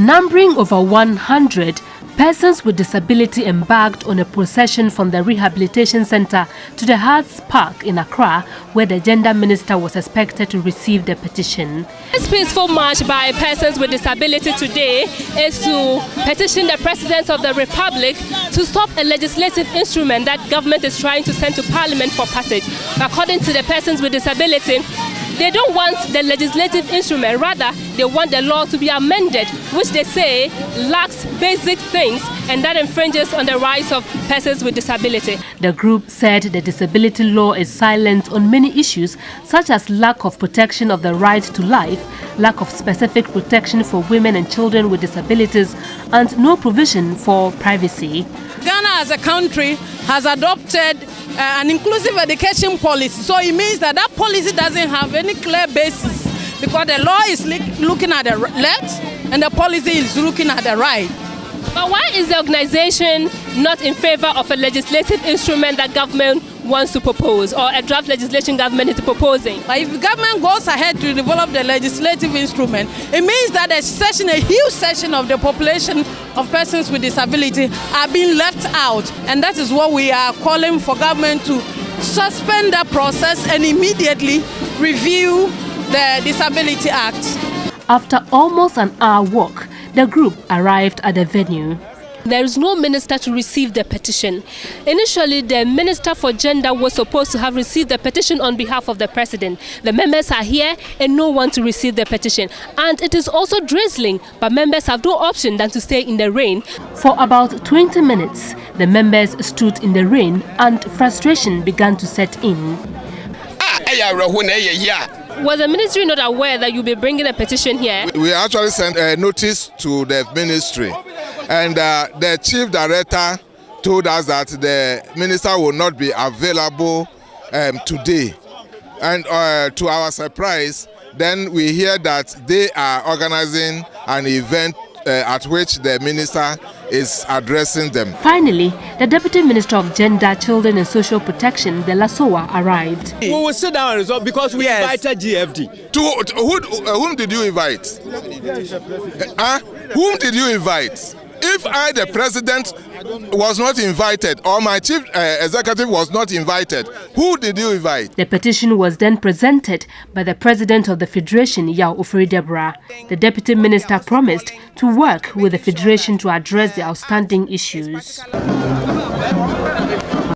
Numbering over 100, persons with disability embarked on a procession from the rehabilitation center to the Hearts Park in Accra, where the gender minister was expected to receive the petition. This peaceful march by persons with disability today is to petition the President of the Republic to stop a legislative instrument that government is trying to send to Parliament for passage. According to the persons with disability, they don't want the legislative instrument, rather they want the law to be amended, which they say lacks basic things and that infringes on the rights of persons with disability. The group said the disability law is silent on many issues such as lack of protection of the right to life, lack of specific protection for women and children with disabilities, and no provision for privacy. Ghana as a country has adopted an inclusive education policy, so it means that that policy doesn't have any clear basis because the law is looking at the left and the policy is looking at the right. But why is the organization not in favor of a legislative instrument that government wants to propose, or a draft legislation government is proposing? But if the government goes ahead to develop the legislative instrument, it means that a huge section of the population of persons with disability are being left out, and that is what we are calling for government to suspend that process and immediately review the Disability Act. After almost an hour walk, the group arrived at the venue. There is no minister to receive the petition. Initially, the Minister for Gender was supposed to have received the petition on behalf of the President. The members are here and no one to receive the petition. And it is also drizzling, but members have no option than to stay in the rain. For about 20 minutes, the members stood in the rain and frustration began to set in. Was the ministry not aware that you'll be bringing a petition here? We actually sent a notice to the ministry, and the chief director told us that the minister will not be available today. And to our surprise, then we hear that they are organizing an event at which the minister is addressing them. Finally, the Deputy Minister of Gender, Children and Social Protection, the Lasowa, arrived. We will sit down and resolve because we invited GFD. To whom did you invite? Whom did you invite? If I, the president, was not invited, or my chief executive was not invited, who did you invite? The petition was then presented by the President of the Federation, Yao Ofori-Deborah. The Deputy Minister promised to work with the Federation to address the outstanding issues.